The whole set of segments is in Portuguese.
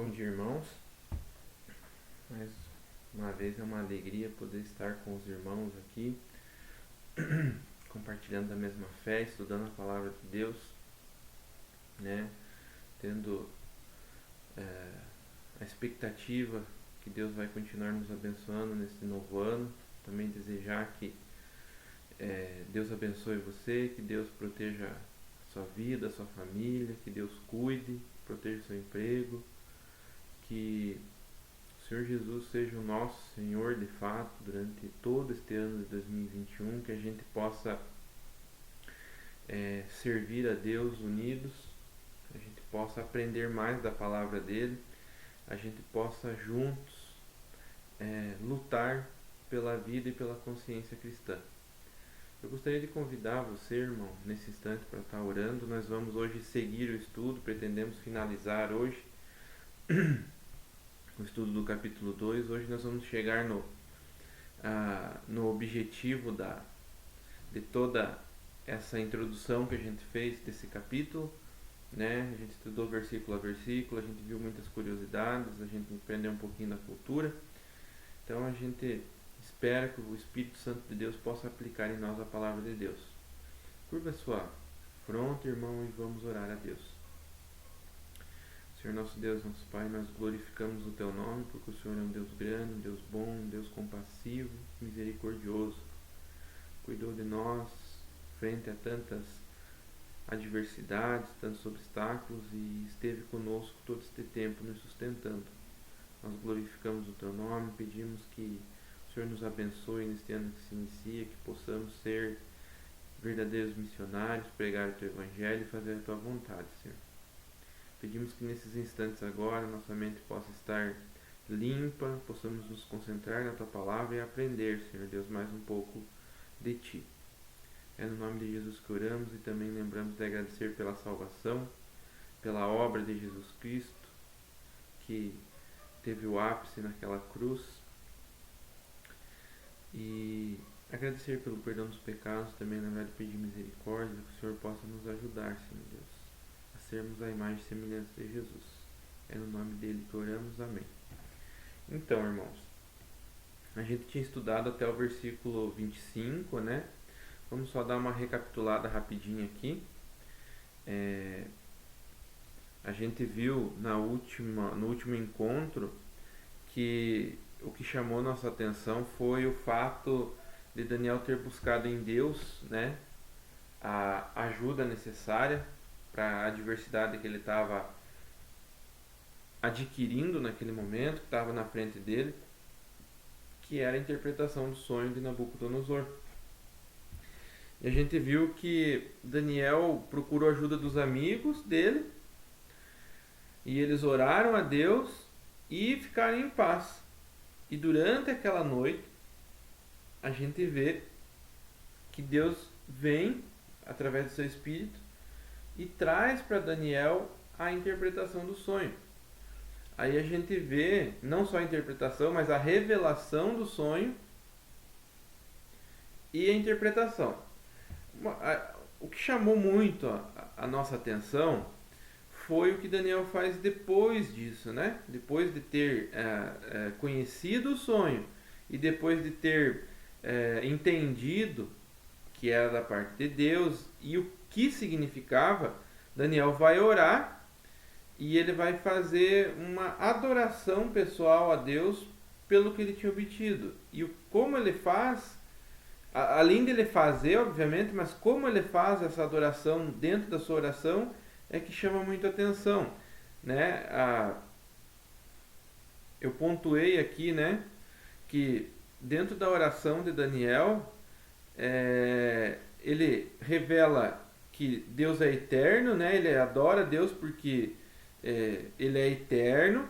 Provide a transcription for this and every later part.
Bom dia, irmãos. Mais uma vez é uma alegria poder estar com os irmãos aqui, compartilhando a mesma fé, estudando a palavra de Deus, né? Tendo a expectativa que Deus vai continuar nos abençoando nesse novo ano. Também desejar que Deus abençoe você, que Deus proteja a sua vida, a sua família, que Deus cuide, proteja o seu emprego, que o Senhor Jesus seja o nosso Senhor de fato durante todo este ano de 2021, que a gente possa servir a Deus unidos, a gente possa aprender mais da palavra dele, a gente possa juntos lutar pela vida e pela consciência cristã. Eu gostaria de convidar você, irmão, nesse instante para estar orando. Nós vamos hoje seguir o estudo, pretendemos finalizar hoje o estudo do capítulo 2. Hoje nós vamos chegar no objetivo de toda essa introdução que a gente fez desse capítulo, né? A gente estudou versículo a versículo, a gente viu muitas curiosidades, a gente aprendeu um pouquinho da cultura. Então a gente espera que o Espírito Santo de Deus possa aplicar em nós a palavra de Deus. Curva sua fronte, irmão, e vamos orar a Deus. Senhor nosso Deus, nosso Pai, nós glorificamos o Teu nome, porque o Senhor é um Deus grande, um Deus bom, um Deus compassivo, misericordioso. Cuidou de nós frente a tantas adversidades, tantos obstáculos, e esteve conosco todo este tempo, nos sustentando. Nós glorificamos o Teu nome, pedimos que o Senhor nos abençoe neste ano que se inicia, que possamos ser verdadeiros missionários, pregar o Teu Evangelho e fazer a Tua vontade, Senhor. Pedimos que nesses instantes agora nossa mente possa estar limpa, possamos nos concentrar na Tua Palavra e aprender, Senhor Deus, mais um pouco de Ti. É no nome de Jesus que oramos e também lembramos de agradecer pela salvação, pela obra de Jesus Cristo, que teve o ápice naquela cruz, e agradecer pelo perdão dos pecados, também lembrar de pedir misericórdia, que o Senhor possa nos ajudar, Senhor Deus, a sermos a imagem e semelhança de Jesus. É no nome dele que oramos, amém. Então, irmãos, a gente tinha estudado até o versículo 25, né? Vamos só dar uma recapitulada rapidinho aqui. A gente viu no último encontro que o que chamou nossa atenção foi o fato de Daniel ter buscado em Deus, né, a ajuda necessária para a adversidade que ele estava adquirindo naquele momento, que estava na frente dele, que era a interpretação do sonho de Nabucodonosor. E a gente viu que Daniel procurou a ajuda dos amigos dele, e eles oraram a Deus e ficaram em paz. E durante aquela noite, a gente vê que Deus vem, através do seu Espírito, e traz para Daniel a interpretação do sonho. Aí a gente vê não só a interpretação, mas a revelação do sonho e a interpretação. O que chamou muito a nossa atenção foi o que Daniel faz depois disso, né? Depois de ter conhecido o sonho e depois de ter entendido que era da parte de Deus e o que significava, Daniel vai orar e ele vai fazer uma adoração pessoal a Deus pelo que ele tinha obtido. E como ele faz, além de ele fazer, obviamente, mas como ele faz essa adoração dentro da sua oração, é que chama muito atenção, né? Eu pontuei aqui, né, que dentro da oração de Daniel, ele revela que Deus é eterno, né? Ele adora Deus porque ele é eterno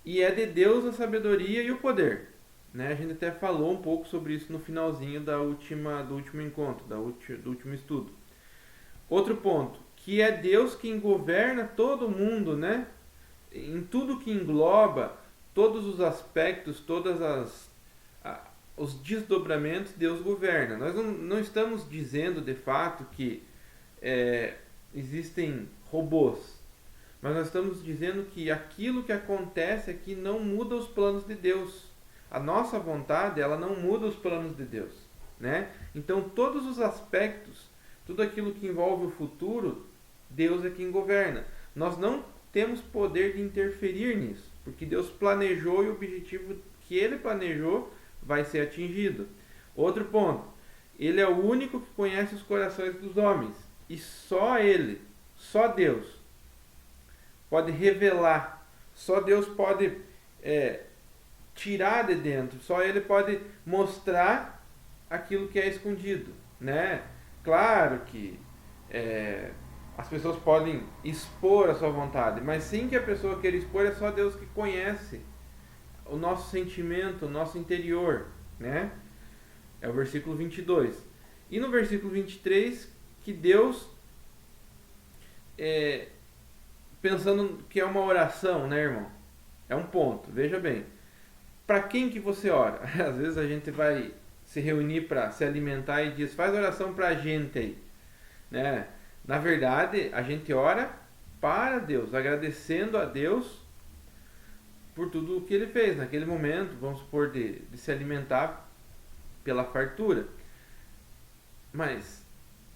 e é de Deus a sabedoria e o poder, né? A gente até falou um pouco sobre isso no finalzinho do último encontro, do último estudo. Outro ponto, que é Deus quem governa todo mundo, né? Em tudo que engloba, todos os aspectos, os desdobramentos, Deus governa. Nós não estamos dizendo de fato que existem robôs, mas nós estamos dizendo que aquilo que acontece aqui não muda os planos de Deus. A nossa vontade, ela não muda os planos de Deus, né? Então, todos os aspectos, tudo aquilo que envolve o futuro, Deus é quem governa. Nós não temos poder de interferir nisso, porque Deus planejou e o objetivo que Ele planejou vai ser atingido. Outro ponto, Ele é o único que conhece os corações dos homens, e só Ele, só Deus, pode revelar, só Deus pode tirar de dentro, só Ele pode mostrar aquilo que é escondido, né? Claro que as pessoas podem expor a sua vontade, mas sem que a pessoa queira expor, é só Deus que conhece o nosso sentimento, o nosso interior, né? É o versículo 22. E no versículo 23, que Deus, pensando que é uma oração, né, irmão? É um ponto, veja bem. Para quem que você ora? Às vezes a gente vai se reunir para se alimentar e diz, faz oração para a gente aí, né? Na verdade, a gente ora para Deus, agradecendo a Deus por tudo o que Ele fez naquele momento, vamos supor, de se alimentar pela fartura. Mas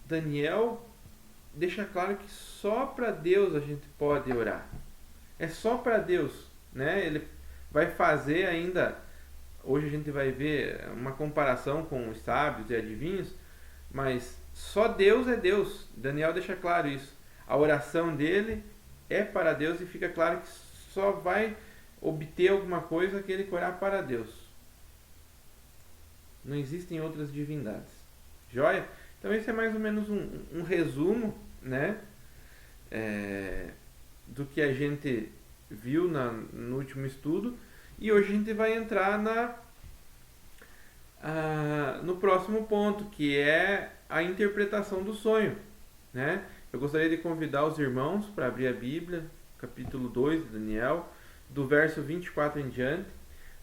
Daniel deixa claro que só para Deus a gente pode orar. É só para Deus, né? Ele vai fazer ainda, hoje a gente vai ver uma comparação com os sábios e adivinhos, mas só Deus é Deus. Daniel deixa claro isso. A oração dele é para Deus e fica claro que só vai obter alguma coisa aquele que orar para Deus. Não existem outras divindades. Joia? Então esse é mais ou menos um resumo, né? Do que a gente viu no último estudo. E hoje a gente vai entrar no próximo ponto, que é a interpretação do sonho, né? Eu gostaria de convidar os irmãos para abrir a Bíblia, capítulo 2 de Daniel, do verso 24 em diante.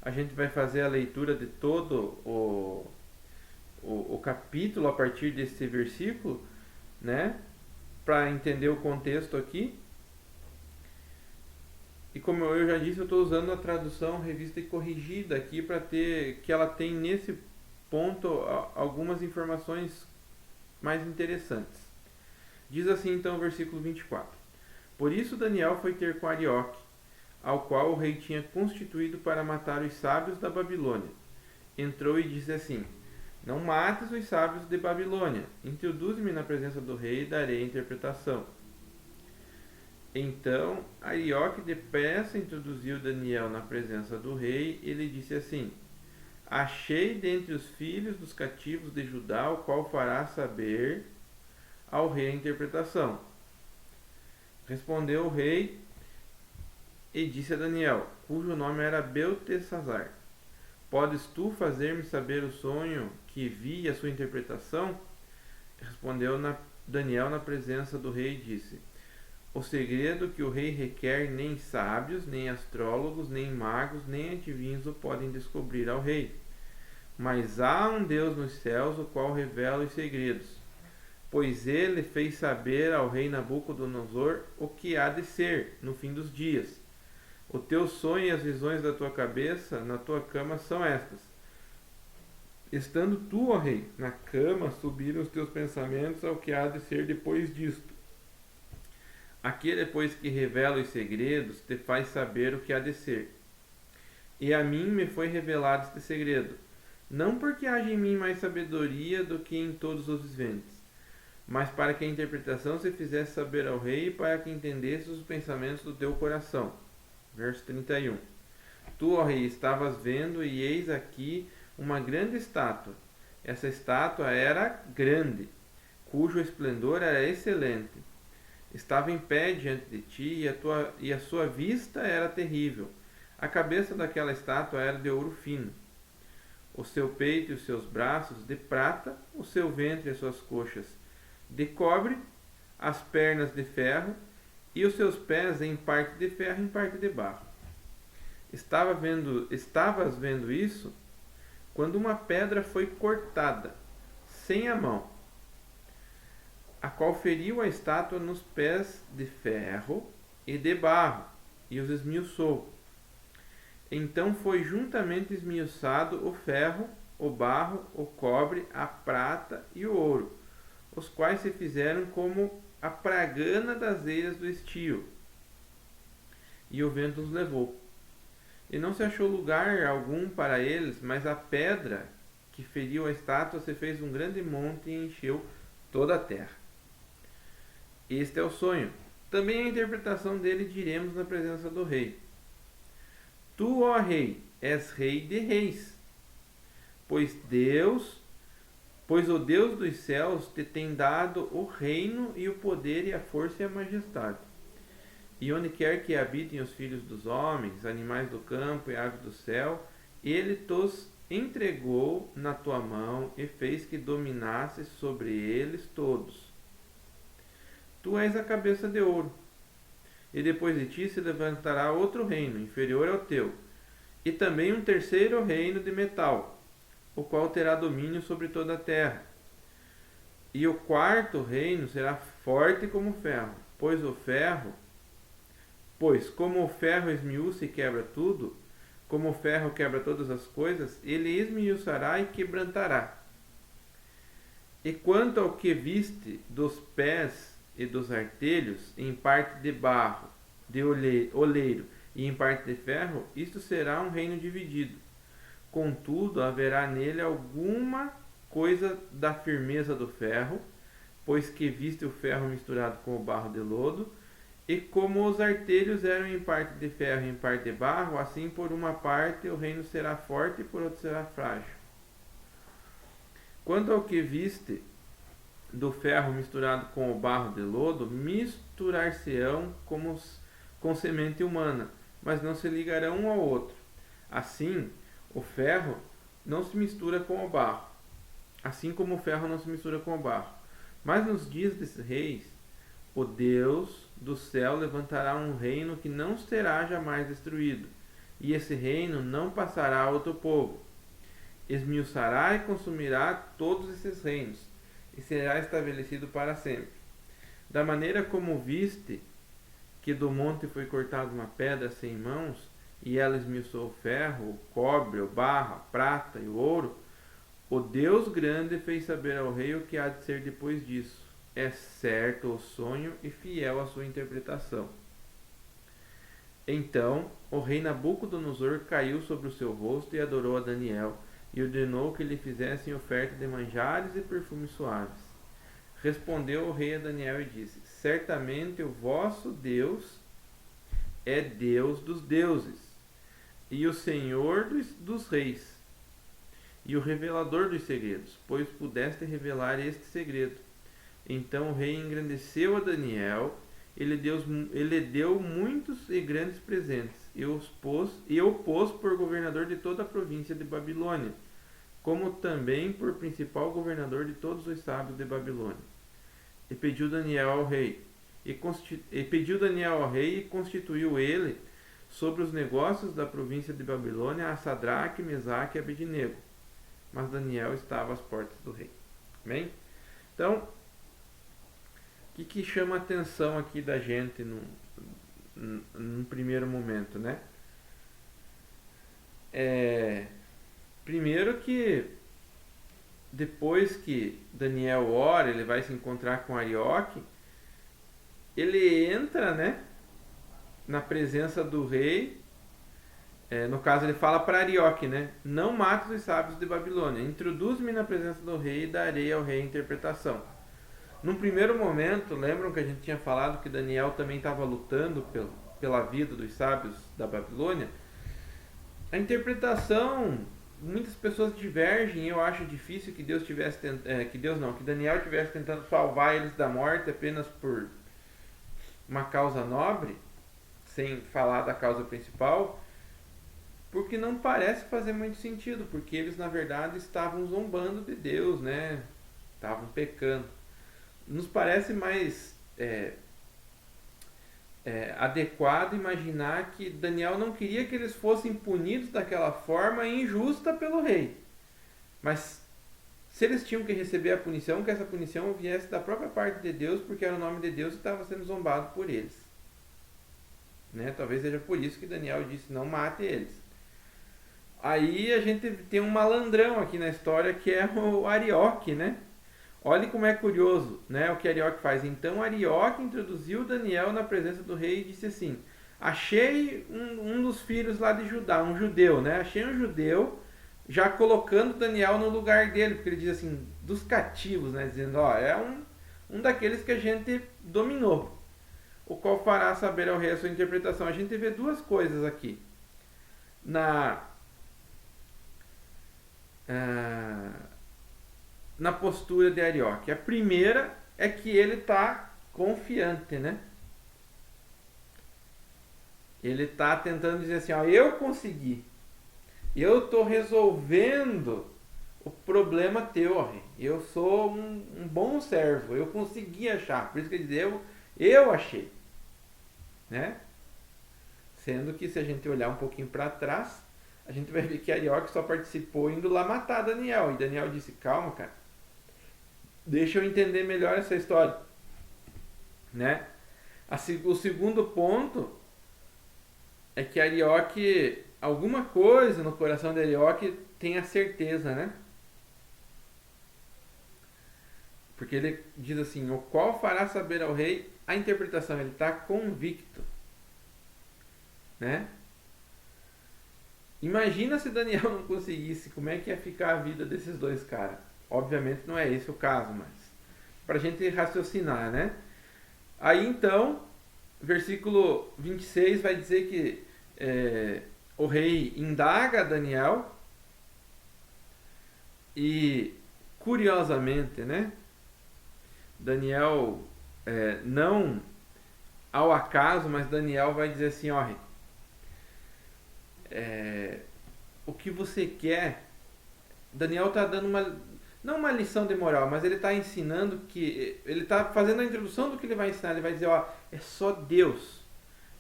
A gente vai fazer a leitura de todo o capítulo a partir desse versículo, né? Para entender o contexto aqui. E como eu já disse, eu estou usando a tradução revista e corrigida aqui para ter que ela tem nesse ponto algumas informações mais interessantes. Diz assim então o versículo 24: Por isso Daniel foi ter com Arioque, ao qual o rei tinha constituído para matar os sábios da Babilônia. Entrou e disse assim: Não mates os sábios de Babilônia, introduz-me na presença do rei e darei a interpretação. Então Arioque depressa introduziu Daniel na presença do rei e lhe disse assim: Achei dentre os filhos dos cativos de Judá o qual fará saber ao rei a interpretação. Respondeu o rei e disse a Daniel, cujo nome era Beltesazar: Podes tu fazer-me saber o sonho que vi e a sua interpretação? Respondeu Daniel na presença do rei e disse: O segredo que o rei requer nem sábios, nem astrólogos, nem magos, nem adivinhos o podem descobrir ao rei. Mas há um Deus nos céus, o qual revela os segredos. Pois ele fez saber ao rei Nabucodonosor o que há de ser no fim dos dias. O teu sonho e as visões da tua cabeça na tua cama são estas. Estando tu, ó rei, na cama, subiram os teus pensamentos ao que há de ser depois disto. Aquele, pois, que revela os segredos, te faz saber o que há de ser. E a mim me foi revelado este segredo, não porque haja em mim mais sabedoria do que em todos os viventes, mas para que a interpretação se fizesse saber ao rei e para que entendesse os pensamentos do teu coração. Verso 31. Tu, ó rei, estavas vendo, e eis aqui uma grande estátua. Essa estátua era grande, cujo esplendor era excelente. Estava em pé diante de ti, e a sua vista era terrível. A cabeça daquela estátua era de ouro fino, o seu peito e os seus braços de prata, o seu ventre e as suas coxas de cobre, as pernas de ferro, e os seus pés em parte de ferro e em parte de barro. Estavas vendo isso, quando uma pedra foi cortada, sem a mão, a qual feriu a estátua nos pés de ferro e de barro, e os esmiuçou. Então foi juntamente esmiuçado o ferro, o barro, o cobre, a prata e o ouro, os quais se fizeram como a pragana das eiras do estio, e o vento os levou. E não se achou lugar algum para eles, mas a pedra que feriu a estátua se fez um grande monte e encheu toda a terra. Este é o sonho. Também a interpretação dele diremos na presença do rei. Tu, ó rei, és rei de reis, pois o Deus dos céus te tem dado o reino e o poder e a força e a majestade. E onde quer que habitem os filhos dos homens, animais do campo e aves do céu, ele tos entregou na tua mão e fez que dominasses sobre eles todos. Tu és a cabeça de ouro, e depois de ti se levantará outro reino, inferior ao teu, e também um terceiro reino de metal, o qual terá domínio sobre toda a terra. E o quarto reino será forte como ferro, pois como o ferro esmiuça e quebra tudo, como o ferro quebra todas as coisas, ele esmiuçará e quebrantará. E quanto ao que viste dos pés e dos artelhos, em parte de barro, de oleiro e em parte de ferro, isto será um reino dividido. Contudo, haverá nele alguma coisa da firmeza do ferro, pois que viste o ferro misturado com o barro de lodo, e como os artelhos eram em parte de ferro e em parte de barro, assim por uma parte o reino será forte e por outra será frágil. Quanto ao que viste do ferro misturado com o barro de lodo, misturar-se-ão com semente humana, mas não se ligarão um ao outro. Assim, o ferro não se mistura com o barro, assim como o ferro não se mistura com o barro. Mas nos dias desses reis, o Deus do céu levantará um reino que não será jamais destruído, e esse reino não passará a outro povo. Esmiuçará e consumirá todos esses reinos, e será estabelecido para sempre. Da maneira como viste que do monte foi cortada uma pedra sem mãos, e ela esmiuçou o ferro, o cobre, o barro, a prata e o ouro, o Deus grande fez saber ao rei o que há de ser depois disso. É certo o sonho e fiel a sua interpretação. Então o rei Nabucodonosor caiu sobre o seu rosto e adorou a Daniel, e ordenou que lhe fizessem oferta de manjares e perfumes suaves. Respondeu o rei a Daniel e disse: Certamente o vosso Deus é Deus dos deuses, e o Senhor dos reis, e o revelador dos segredos, pois pudeste revelar este segredo. Então o rei engrandeceu a Daniel, ele deu muitos e grandes presentes, e o pôs por governador de toda a província de Babilônia, como também por principal governador de todos os sábios de Babilônia. E pediu Daniel ao rei, e constituiu ele sobre os negócios da província de Babilônia a Sadraque, Mesaque e Abednego. Mas Daniel estava às portas do rei. Amém? Então, o que chama a atenção aqui da gente num primeiro momento, né? Primeiro que depois que Daniel ora, ele vai se encontrar com Arioque, ele entra, né, na presença do rei. No caso, ele fala para Arioque, né? Não mates os sábios de Babilônia. Introduz-me na presença do rei e darei ao rei a interpretação. Num primeiro momento, lembram que a gente tinha falado que Daniel também estava lutando pela vida dos sábios da Babilônia? A interpretação, muitas pessoas divergem. Eu acho difícil que que Daniel estivesse tentando salvar eles da morte apenas por uma causa nobre, sem falar da causa principal, porque não parece fazer muito sentido, porque eles na verdade estavam zombando de Deus, né? Estavam pecando. Nos parece mais adequado imaginar que Daniel não queria que eles fossem punidos daquela forma injusta pelo rei, mas se eles tinham que receber a punição, que essa punição viesse da própria parte de Deus, porque era o nome de Deus e estava sendo zombado por eles. né? Talvez seja por isso que Daniel disse, não mate eles. Aí a gente tem um malandrão aqui na história que é o Arioque, né? Olha como é curioso, né, o que Arioque faz. Então Arioque introduziu Daniel na presença do rei e disse assim: achei um dos filhos lá de Judá, um judeu, né? Achei um judeu, já colocando Daniel no lugar dele, porque ele diz assim, dos cativos, né? Dizendo, ó, é um daqueles que a gente dominou, o qual fará saber ao rei a sua interpretação. A gente vê duas coisas aqui. Na postura de Arioque. A primeira é que ele está confiante, né? Ele está tentando dizer assim, ó, eu consegui. Eu estou resolvendo o problema teu, ó, rei. Eu sou um bom servo. Eu consegui achar. Por isso que ele diz, eu achei. Né? Sendo que se a gente olhar um pouquinho para trás, a gente vai ver que Arioque só participou indo lá matar Daniel. E Daniel disse, calma, cara. Deixa eu entender melhor essa história. Né? O segundo ponto é que Arioque, alguma coisa no coração de Arioque tem a certeza, né? Porque ele diz assim, o qual fará saber ao rei a interpretação. Ele está convicto. Né? Imagina se Daniel não conseguisse, como é que ia ficar a vida desses dois caras? Obviamente não é esse o caso, mas para a gente raciocinar, né? Aí então, versículo 26 vai dizer que o rei indaga Daniel e, curiosamente, né? Daniel, não ao acaso, mas Daniel vai dizer assim, ó, o que você quer. Daniel está dando não uma lição de moral, mas ele está ensinando que, ele está fazendo a introdução do que ele vai ensinar. Ele vai dizer, ó, é só Deus.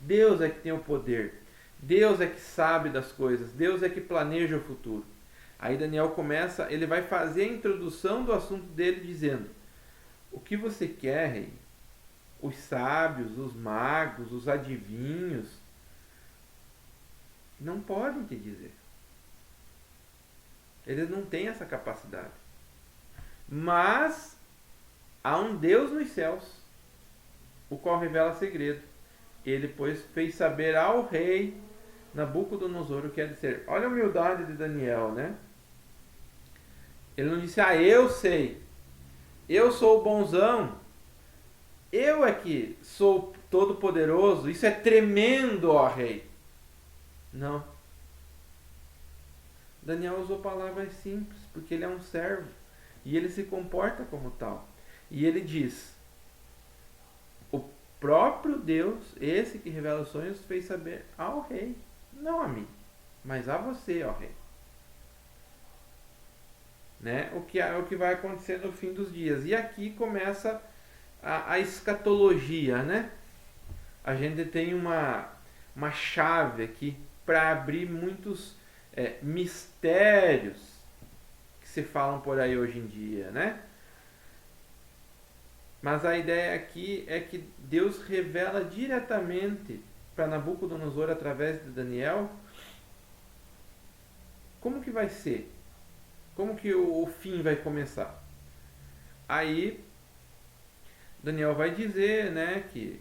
Deus é que tem o poder. Deus é que sabe das coisas. Deus é que planeja o futuro. Aí Daniel começa, ele vai fazer a introdução do assunto dele dizendo, o que você quer, rei? Os sábios, os magos, os adivinhos não podem te dizer. Eles não têm essa capacidade. Mas há um Deus nos céus, o qual revela segredo. Ele, pois, fez saber ao rei Nabucodonosor o que é de ser. Olha a humildade de Daniel, né? Ele não disse, eu sei, eu sou o bonzão, eu é que sou todo poderoso, isso é tremendo, ó rei. Não. Daniel usou palavras simples, porque ele é um servo. E ele se comporta como tal. E ele diz, o próprio Deus, esse que revela os sonhos, fez saber ao rei. Não a mim, mas a você, ó rei. Né? O que vai acontecer no fim dos dias. E aqui começa a escatologia, né? A gente tem uma chave aqui para abrir muitos mistérios que se falam por aí hoje em dia, né? Mas a ideia aqui é que Deus revela diretamente para Nabucodonosor através de Daniel como que vai ser, como que o fim vai começar. Aí Daniel vai dizer, né, que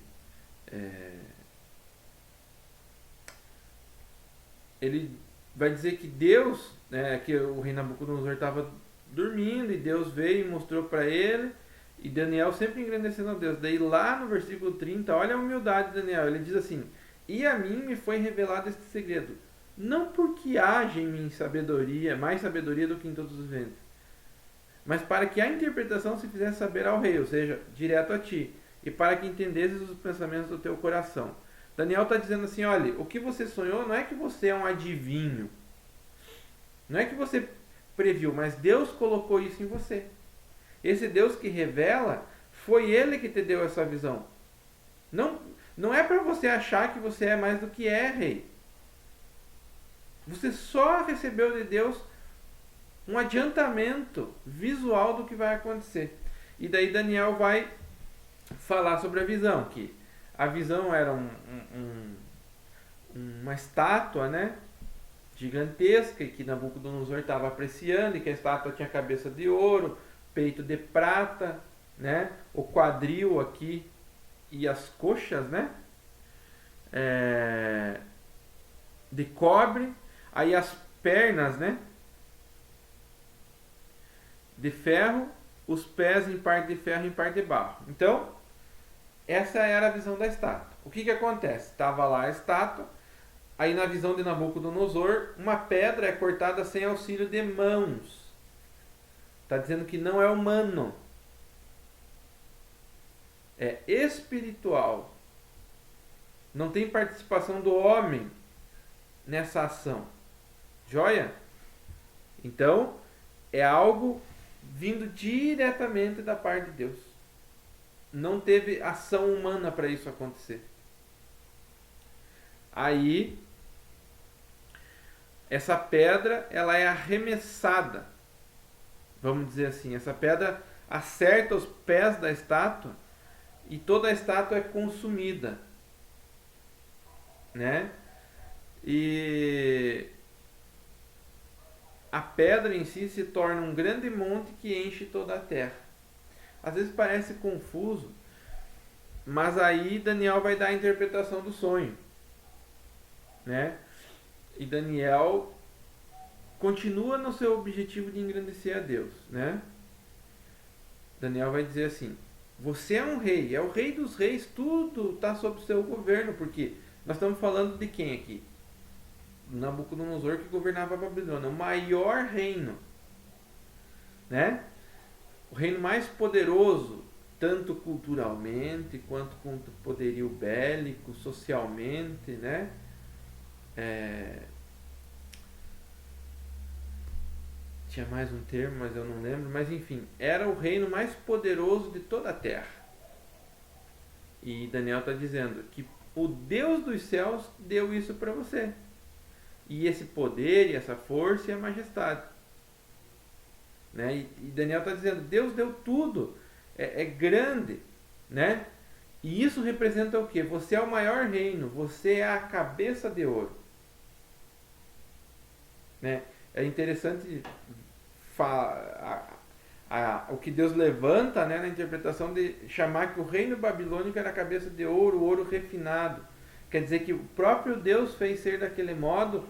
ele vai dizer que Deus, né, que o rei Nabucodonosor estava dormindo e Deus veio e mostrou para ele, e Daniel sempre engrandecendo a Deus. Daí lá no versículo 30, olha a humildade de Daniel, ele diz assim, e a mim me foi revelado este segredo, não porque haja em mim sabedoria, mais sabedoria do que em todos os ventos, mas para que a interpretação se fizesse saber ao rei, ou seja, direto a ti, e para que entendesses os pensamentos do teu coração. Daniel está dizendo assim, olha, o que você sonhou não é que você é um adivinho, não é que você previu, mas Deus colocou isso em você. Esse Deus que revela, foi Ele que te deu essa visão. Não é para você achar que você é mais do que é, rei. Você só recebeu de Deus um adiantamento visual do que vai acontecer. E daí Daniel vai falar sobre a visão, que a visão era uma estátua, né, gigantesca, e que Nabucodonosor estava apreciando, e que a estátua tinha cabeça de ouro, peito de prata, né, o quadril aqui e as coxas, né, de cobre, aí as pernas, né, de ferro, os pés em parte de ferro e em parte de barro. Então, essa era a visão da estátua. O que acontece? Estava lá a estátua, aí na visão de Nabucodonosor, uma pedra é cortada sem auxílio de mãos. Está dizendo que não é humano. É espiritual. Não tem participação do homem nessa ação. Joia? Então, é algo vindo diretamente da parte de Deus. Não teve ação humana para isso acontecer. Aí, essa pedra, ela é arremessada. Vamos dizer assim, essa pedra acerta os pés da estátua e toda a estátua é consumida, né? E a pedra em si se torna um grande monte que enche toda a terra. Às vezes parece confuso, mas aí Daniel vai dar a interpretação do sonho, né? E Daniel continua no seu objetivo de engrandecer a Deus, né? Daniel vai dizer assim: você é um rei, é o rei dos reis, tudo está sob o seu governo, porque nós estamos falando de quem aqui? Nabucodonosor, que governava a Babilônia, o maior reino, né? O reino mais poderoso, tanto culturalmente quanto com poderio bélico, socialmente, né? Tinha mais um termo, mas eu não lembro, mas enfim, era o reino mais poderoso de toda a terra. E Daniel está dizendo que o Deus dos céus deu isso para você. E esse poder, e essa força e a majestade. Né? E Daniel está dizendo, Deus deu tudo, é grande, né? E isso representa o quê? Você é o maior reino, você é a cabeça de ouro. Né? É interessante o que Deus levanta, né, na interpretação de chamar que o reino babilônico era a cabeça de ouro, ouro refinado. Quer dizer que o próprio Deus fez ser daquele modo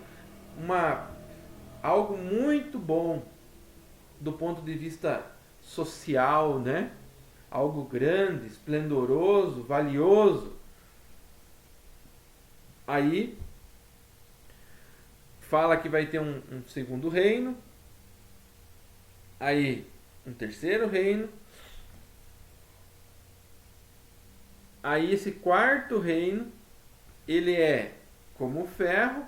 algo muito bom do ponto de vista social, né? Algo grande, esplendoroso, valioso. Aí fala que vai ter um segundo reino, aí um terceiro reino, aí esse quarto reino, ele é como o ferro,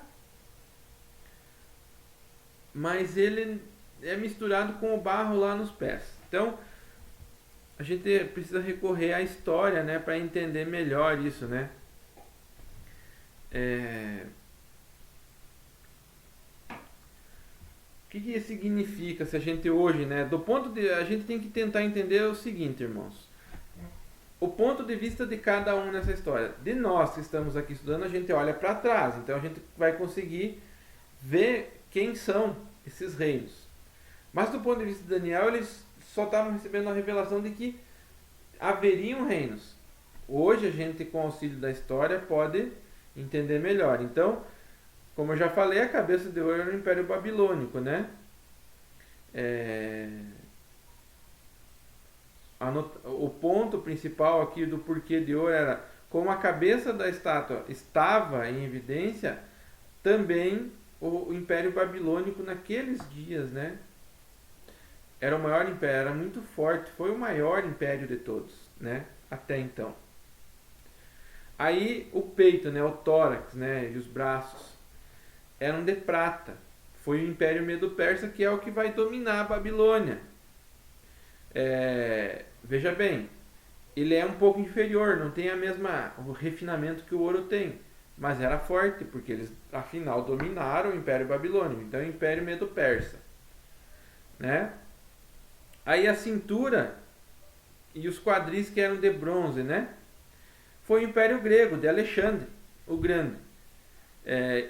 mas ele é misturado com o barro lá nos pés. Então, a gente precisa recorrer à história, né, para entender melhor isso, né? O que significa se a gente hoje, né, a gente tem que tentar entender o seguinte, irmãos. O ponto de vista de cada um nessa história. De nós que estamos aqui estudando, a gente olha para trás, então a gente vai conseguir ver quem são esses reinos. Mas do ponto de vista de Daniel, eles só estavam recebendo a revelação de que haveriam reinos. Hoje a gente, com o auxílio da história, pode entender melhor. Então, como eu já falei, a cabeça de ouro era o Império Babilônico, né? O ponto principal aqui do porquê de ouro era como a cabeça da estátua estava em evidência, também o Império Babilônico naqueles dias, né? Era o maior império, era muito forte, foi o maior império de todos, né? Até então. Aí o peito, né? O tórax, né? E os braços eram de prata. Foi o Império Medo-Persa, que é o que vai dominar a Babilônia. Veja bem, ele é um pouco inferior, não tem o refinamento que o ouro tem, mas era forte, porque eles afinal dominaram o Império Babilônico, então o Império Medo-Persa, né? Aí a cintura e os quadris que eram de bronze, né? Foi o Império Grego, de Alexandre o Grande.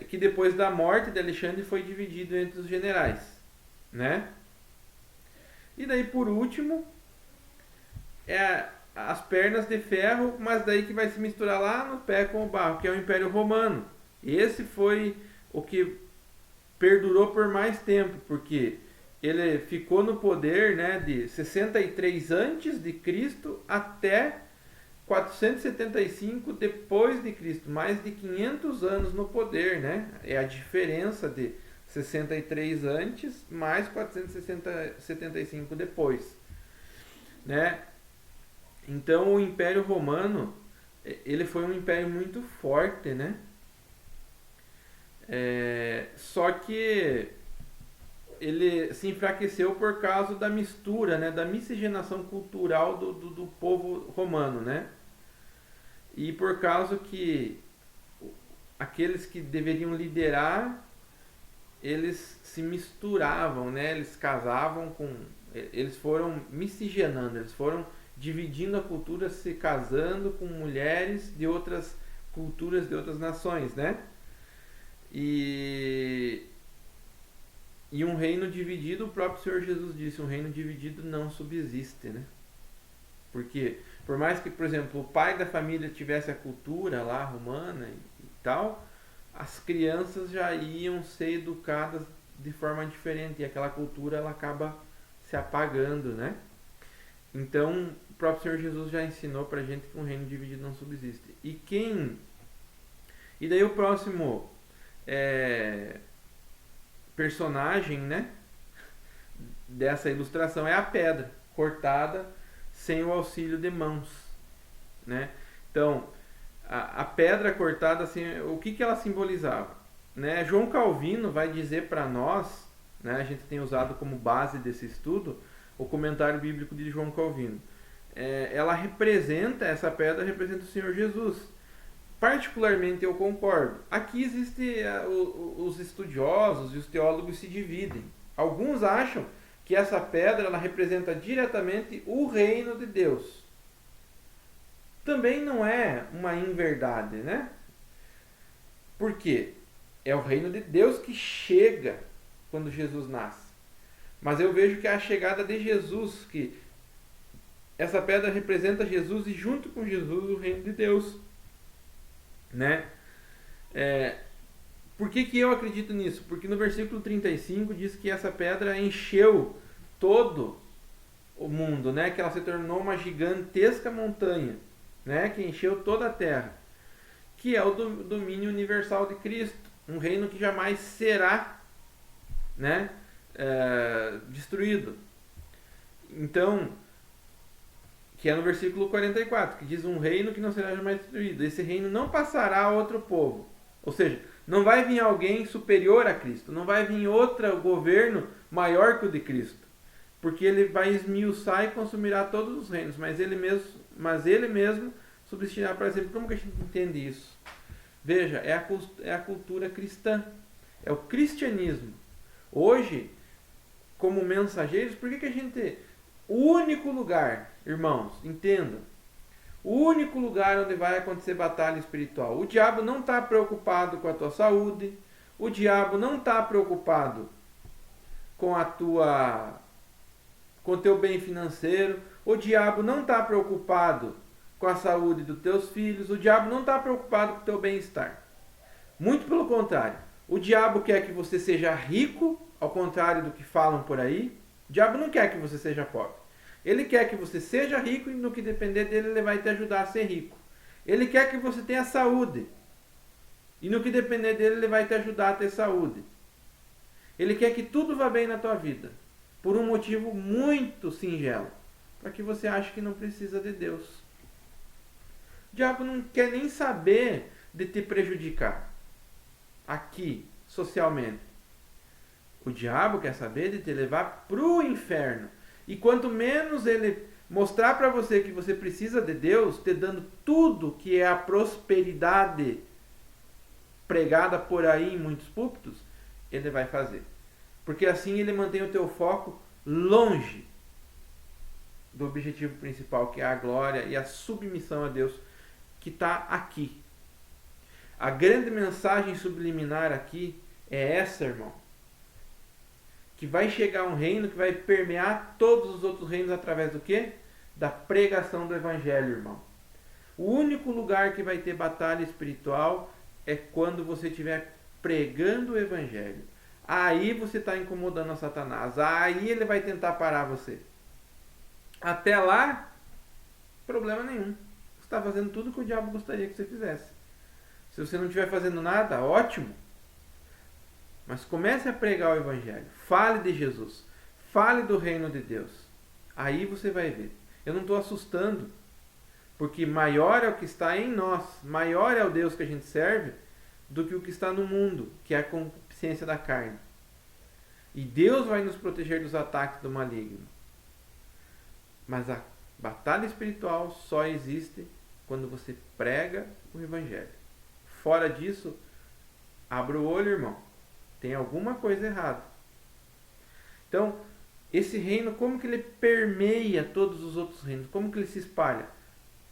que depois da morte de Alexandre foi dividido entre os generais, né? E daí, por último, as pernas de ferro, mas daí que vai se misturar lá no pé com o barro, que é o Império Romano. Esse foi o que perdurou por mais tempo, porque ele ficou no poder, né, de 63 antes de Cristo até 475 depois de Cristo, mais de 500 anos no poder, né? É a diferença de 63 antes mais 475 depois, né? Então o Império Romano, ele foi um império muito forte, né? Só que ele se enfraqueceu por causa da mistura, né? Da miscigenação cultural do povo romano, né? E por causa que aqueles que deveriam liderar, eles se misturavam, né? Eles casavam com... Eles foram miscigenando, eles foram dividindo a cultura, se casando com mulheres de outras culturas, de outras nações, né? E um reino dividido, o próprio Senhor Jesus disse, um reino dividido não subsiste, né? Porque, por mais que, por exemplo, o pai da família tivesse a cultura lá romana e tal, as crianças já iam ser educadas de forma diferente e aquela cultura ela acaba se apagando, né? Então, o próprio Senhor Jesus já ensinou pra gente que um reino dividido não subsiste. E daí o próximo personagem, né, dessa ilustração é a pedra cortada sem o auxílio de mãos, né? Então, a pedra cortada, assim, o que ela simbolizava, né? João Calvino vai dizer para nós, né, a gente tem usado como base desse estudo o comentário bíblico de João Calvino. Essa pedra representa o Senhor Jesus. Particularmente eu concordo. Aqui existem os estudiosos e os teólogos se dividem. Alguns acham que essa pedra ela representa diretamente o reino de Deus. Também não é uma inverdade, né? Por quê? É o reino de Deus que chega quando Jesus nasce. Mas eu vejo que é a chegada de Jesus, que essa pedra representa Jesus e junto com Jesus o reino de Deus, né? Por que eu acredito nisso? Porque no versículo 35 diz que essa pedra encheu todo o mundo, né? Que ela se tornou uma gigantesca montanha, né? Que encheu toda a terra, que é o domínio universal de Cristo, um reino que jamais será, né, destruído. Então, que é no versículo 44, que diz um reino que não será jamais destruído. Esse reino não passará a outro povo. Ou seja, não vai vir alguém superior a Cristo, não vai vir outro governo maior que o de Cristo, porque ele vai esmiuçar e consumirá todos os reinos, mas ele mesmo subsistirá para sempre. Como que a gente entende isso? Veja, é a cultura cristã, é o cristianismo. Hoje, como mensageiros, por que a gente... O único lugar, irmãos, entendam, o único lugar onde vai acontecer batalha espiritual. O diabo não está preocupado com a tua saúde, o diabo não está preocupado com com o teu bem financeiro, o diabo não está preocupado com a saúde dos teus filhos, o diabo não está preocupado com o teu bem-estar. Muito pelo contrário, o diabo quer que você seja rico, ao contrário do que falam por aí. O diabo não quer que você seja pobre. Ele quer que você seja rico e no que depender dele, ele vai te ajudar a ser rico. Ele quer que você tenha saúde. E no que depender dele, ele vai te ajudar a ter saúde. Ele quer que tudo vá bem na tua vida. Por um motivo muito singelo. Para que você ache que não precisa de Deus. O diabo não quer nem saber de te prejudicar. Aqui, socialmente. O diabo quer saber de te levar para o inferno. E quanto menos ele mostrar para você que você precisa de Deus, te dando tudo que é a prosperidade pregada por aí em muitos púlpitos, ele vai fazer. Porque assim ele mantém o teu foco longe do objetivo principal, que é a glória e a submissão a Deus, que está aqui. A grande mensagem subliminar aqui é essa, irmão. Que vai chegar um reino que vai permear todos os outros reinos através do quê? Da pregação do Evangelho, irmão. O único lugar que vai ter batalha espiritual é quando você estiver pregando o Evangelho. Aí você está incomodando a Satanás. Aí ele vai tentar parar você. Até lá, problema nenhum. Você está fazendo tudo que o diabo gostaria que você fizesse. Se você não estiver fazendo nada, ótimo. Mas comece a pregar o Evangelho. Fale de Jesus. Fale do reino de Deus. Aí você vai ver. Eu não estou assustando. Porque maior é o que está em nós. Maior é o Deus que a gente serve do que o que está no mundo, que é a concupiscência da carne. E Deus vai nos proteger dos ataques do maligno. Mas a batalha espiritual só existe quando você prega o Evangelho. Fora disso, abra o olho, irmão. Tem alguma coisa errada. Então, esse reino, como que ele permeia todos os outros reinos? Como que ele se espalha?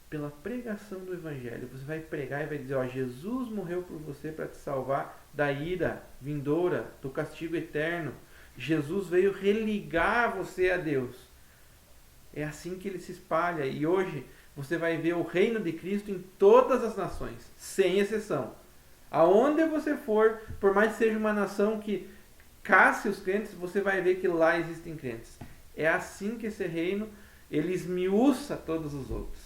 Pela pregação do Evangelho. Você vai pregar e vai dizer, ó, Jesus morreu por você para te salvar da ira vindoura, do castigo eterno. Jesus veio religar você a Deus. É assim que ele se espalha. E hoje você vai ver o reino de Cristo em todas as nações, sem exceção. Aonde você for, por mais que seja uma nação que casse os crentes, você vai ver que lá existem crentes. É assim que esse reino, ele esmiuça todos os outros.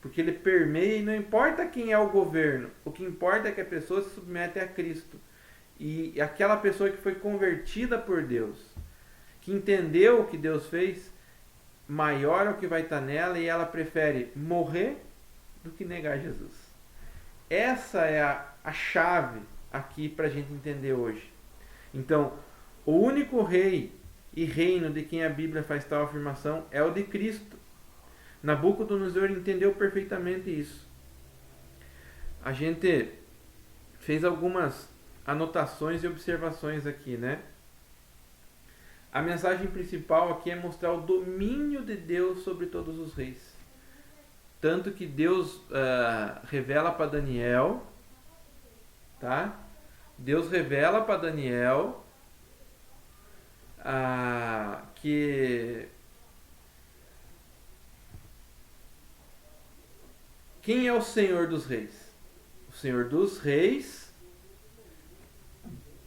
Porque ele permeia e não importa quem é o governo. O que importa é que a pessoa se submete a Cristo. E aquela pessoa que foi convertida por Deus, que entendeu o que Deus fez, maior é o que vai estar nela e ela prefere morrer do que negar Jesus. Essa é a chave aqui para a gente entender hoje. Então, o único rei e reino de quem a Bíblia faz tal afirmação é o de Cristo. Nabucodonosor entendeu perfeitamente isso. A gente fez algumas anotações e observações aqui, né? A mensagem principal aqui é mostrar o domínio de Deus sobre todos os reis. Tanto que Deus revela para Daniel, tá? Deus revela para Daniel que quem é o Senhor dos Reis? O Senhor dos Reis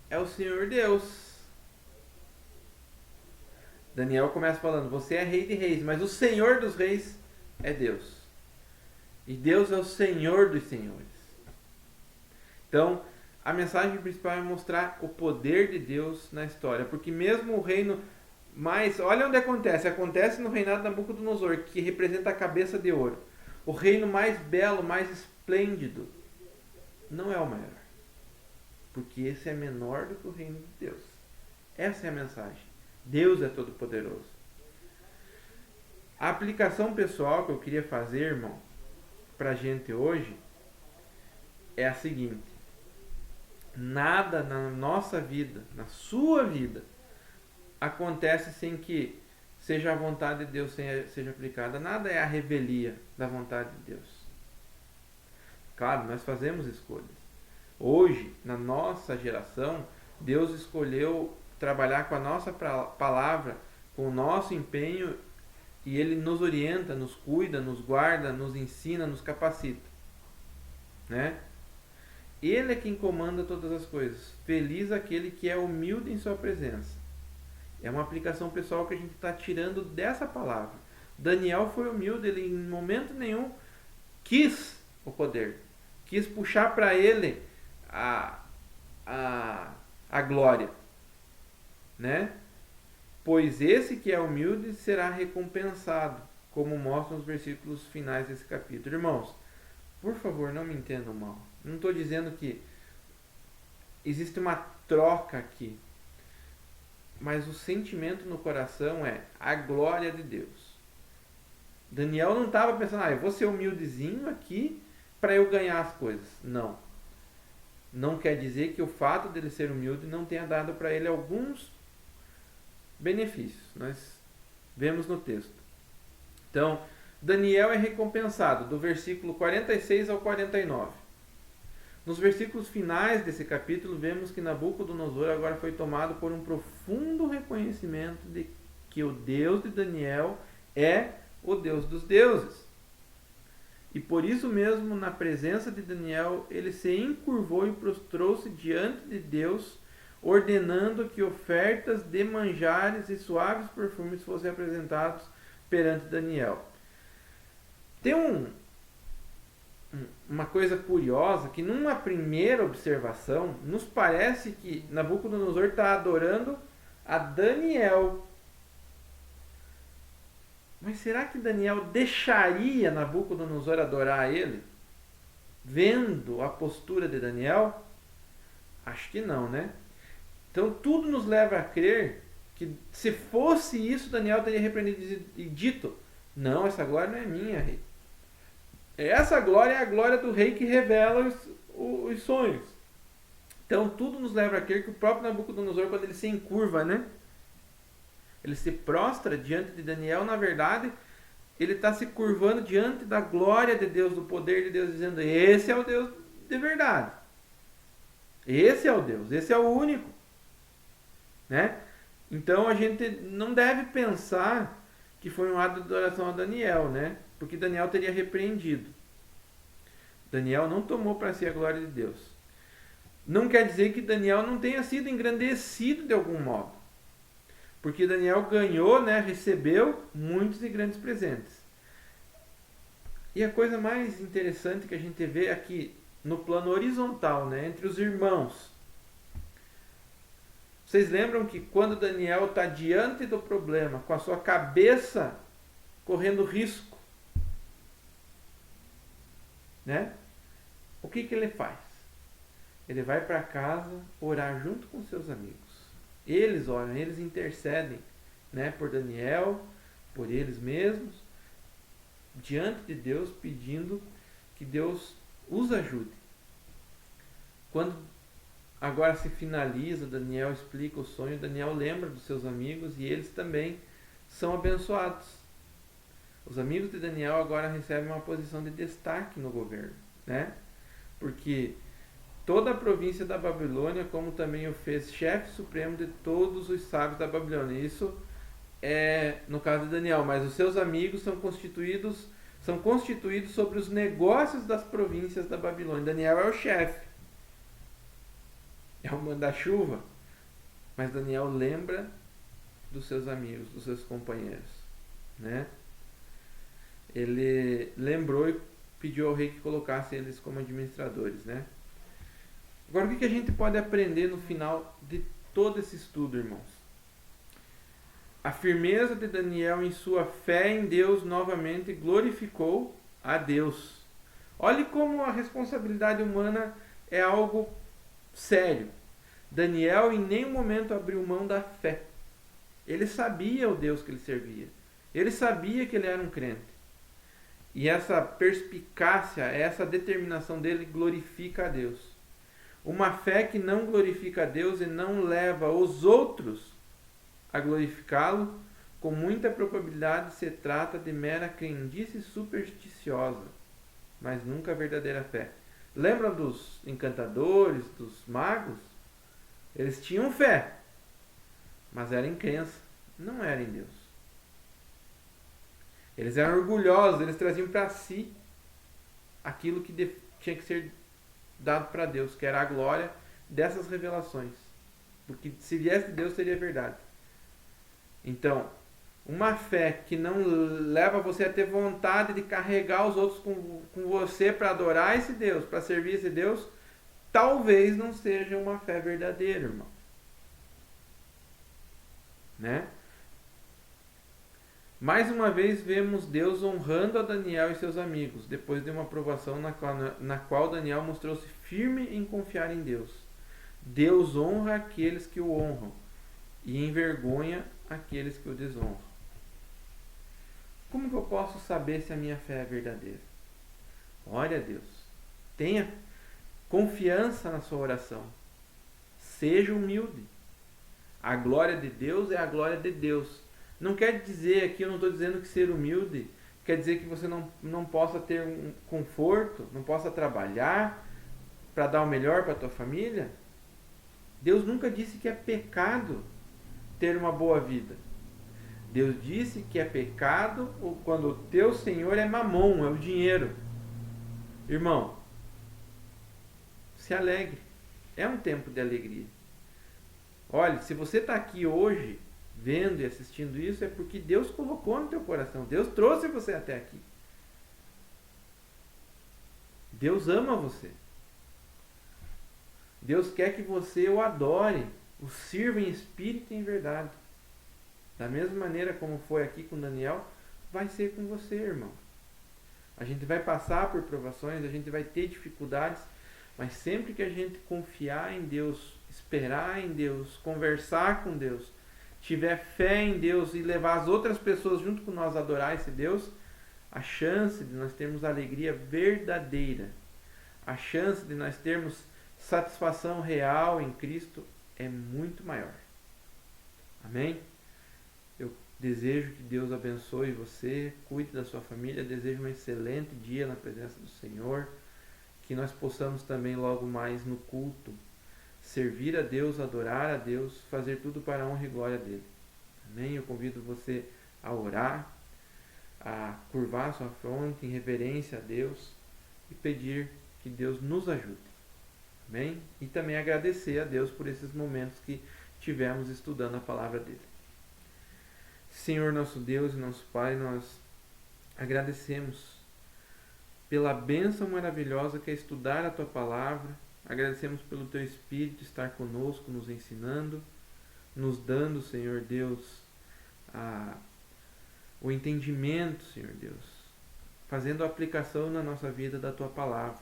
é o Senhor Deus. Daniel começa falando, você é rei de reis, mas o Senhor dos reis é Deus. E Deus é o Senhor dos senhores. Então, a mensagem principal é mostrar o poder de Deus na história. Porque mesmo o reino mais... Olha onde acontece. Acontece no reinado de Nabucodonosor, que representa a cabeça de ouro. O reino mais belo, mais esplêndido, não é o maior. Porque esse é menor do que o reino de Deus. Essa é a mensagem. Deus é todo poderoso. A aplicação pessoal que eu queria fazer, irmão, pra gente hoje, é a seguinte. Nada na nossa vida, na sua vida, acontece sem que seja a vontade de Deus seja aplicada. Nada é a revelia da vontade de Deus. Claro, nós fazemos escolhas. Hoje, na nossa geração, Deus escolheu trabalhar com a nossa palavra, com o nosso empenho, e Ele nos orienta, nos cuida, nos guarda, nos ensina, nos capacita. Né? Ele é quem comanda todas as coisas. Feliz aquele que é humilde em sua presença. É uma aplicação pessoal que a gente está tirando dessa palavra. Daniel foi humilde, ele em momento nenhum quis o poder. Quis puxar para ele a glória. Né? Pois esse que é humilde será recompensado, como mostram os versículos finais desse capítulo. Irmãos, por favor, não me entendam mal. Não estou dizendo que existe uma troca aqui. Mas o sentimento no coração é a glória de Deus. Daniel não estava pensando, eu vou ser humildezinho aqui para eu ganhar as coisas. Não. Não quer dizer que o fato dele ser humilde não tenha dado para ele alguns benefícios. Nós vemos no texto. Então, Daniel é recompensado do versículo 46 ao 49. Nos versículos finais desse capítulo, vemos que Nabucodonosor agora foi tomado por um profundo reconhecimento de que o Deus de Daniel é o Deus dos deuses. E por isso mesmo, na presença de Daniel, ele se encurvou e prostrou-se diante de Deus, ordenando que ofertas de manjares e suaves perfumes fossem apresentados perante Daniel. Tem uma coisa curiosa, que numa primeira observação, nos parece que Nabucodonosor está adorando a Daniel. Mas será que Daniel deixaria Nabucodonosor adorar a ele? Vendo a postura de Daniel? Acho que não, né? Então tudo nos leva a crer que se fosse isso, Daniel teria repreendido e dito: não, essa glória não é minha, rei. Essa glória é a glória do rei que revela os sonhos. Então tudo nos leva a crer que o próprio Nabucodonosor, quando ele se encurva, né? Ele se prostra diante de Daniel, na verdade, ele está se curvando diante da glória de Deus, do poder de Deus, dizendo: esse é o Deus de verdade. Esse é o Deus, esse é o único. Né? Então a gente não deve pensar que foi um ato de adoração a Daniel, né? Porque Daniel teria repreendido. Daniel não tomou para si a glória de Deus. Não quer dizer que Daniel não tenha sido engrandecido de algum modo. Porque Daniel ganhou, né, recebeu muitos e grandes presentes. E a coisa mais interessante que a gente vê aqui no plano horizontal, né, entre os irmãos. Vocês lembram que quando Daniel está diante do problema, com a sua cabeça correndo risco, né, o que ele faz? Ele vai para casa orar junto com seus amigos. Eles oram, eles intercedem, né, por Daniel, por eles mesmos, diante de Deus, pedindo que Deus os ajude. Quando agora se finaliza, Daniel explica o sonho, Daniel lembra dos seus amigos e eles também são abençoados. Os amigos de Daniel agora recebem uma posição de destaque no governo, né? Porque toda a província da Babilônia, como também o fez chefe supremo de todos os sábios da Babilônia. Isso é no caso de Daniel, mas os seus amigos são constituídos sobre os negócios das províncias da Babilônia. Daniel é o chefe, é o manda-chuva, mas Daniel lembra dos seus amigos, dos seus companheiros, né? Ele lembrou e pediu ao rei que colocasse eles como administradores, né? Agora, o que a gente pode aprender no final de todo esse estudo, irmãos? A firmeza de Daniel em sua fé em Deus novamente glorificou a Deus. Olhe como a responsabilidade humana é algo sério. Daniel em nenhum momento abriu mão da fé. Ele sabia o Deus que ele servia. Ele sabia que ele era um crente. E essa perspicácia, essa determinação dele glorifica a Deus. Uma fé que não glorifica a Deus e não leva os outros a glorificá-lo, com muita probabilidade se trata de mera crendice supersticiosa, mas nunca verdadeira fé. Lembra dos encantadores, dos magos? Eles tinham fé, mas era em crença, não era em Deus. Eles eram orgulhosos, eles traziam para si aquilo que tinha que ser dado para Deus, que era a glória dessas revelações. Porque se viesse de Deus, seria verdade. Então, uma fé que não leva você a ter vontade de carregar os outros com você para adorar esse Deus, para servir esse Deus, talvez não seja uma fé verdadeira, irmão. Né? Mais uma vez vemos Deus honrando a Daniel e seus amigos, depois de uma provação na qual Daniel mostrou-se firme em confiar em Deus. Deus honra aqueles que o honram e envergonha aqueles que o desonram. Como que eu posso saber se a minha fé é verdadeira? Ore a Deus. Tenha confiança na sua oração. Seja humilde. A glória de Deus é a glória de Deus. Não quer dizer aqui, eu não estou dizendo que ser humilde quer dizer que você não possa ter um conforto, não possa trabalhar, para dar o melhor para a tua família, Deus nunca disse que é pecado ter uma boa vida. Deus disse que é pecado quando o teu Senhor é mamon, é o dinheiro. Irmão, se alegre. É um tempo de alegria. Olha, se você está aqui hoje, vendo e assistindo isso, é porque Deus colocou no teu coração. Deus trouxe você até aqui. Deus ama você. Deus quer que você o adore, o sirva em espírito e em verdade. Da mesma maneira como foi aqui com Daniel, vai ser com você, irmão. A gente vai passar por provações, a gente vai ter dificuldades, mas sempre que a gente confiar em Deus, esperar em Deus, conversar com Deus, tiver fé em Deus e levar as outras pessoas junto com nós a adorar esse Deus, a chance de nós termos alegria verdadeira, a chance de nós termos satisfação real em Cristo é muito maior. Amém? Eu desejo que Deus abençoe você, cuide da sua família, desejo um excelente dia na presença do Senhor, que nós possamos também logo mais no culto servir a Deus, adorar a Deus, fazer tudo para a honra e glória dele. Amém? Eu convido você a orar, a curvar sua fronte em reverência a Deus e pedir que Deus nos ajude. Amém? E também agradecer a Deus por esses momentos que tivemos estudando a palavra dele. Senhor nosso Deus e nosso Pai, nós agradecemos pela bênção maravilhosa que é estudar a Tua Palavra. Agradecemos pelo Teu Espírito estar conosco, nos ensinando, nos dando, Senhor Deus, o entendimento, Senhor Deus, fazendo a aplicação na nossa vida da Tua Palavra.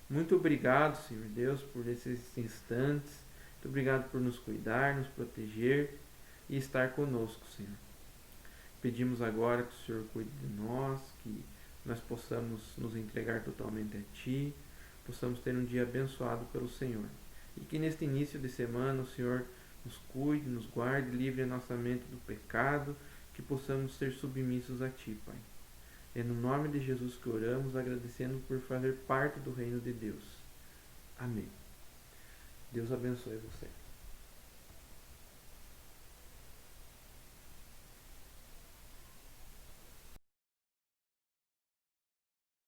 Muito obrigado, Senhor Deus, por esses instantes. Muito obrigado por nos cuidar, nos proteger e estar conosco, Senhor. Pedimos agora que o Senhor cuide de nós, que nós possamos nos entregar totalmente a Ti, possamos ter um dia abençoado pelo Senhor. E que neste início de semana o Senhor nos cuide, nos guarde, livre a nossa mente do pecado, que possamos ser submissos a Ti, Pai. É no nome de Jesus que oramos, agradecendo por fazer parte do reino de Deus. Amém. Deus abençoe você.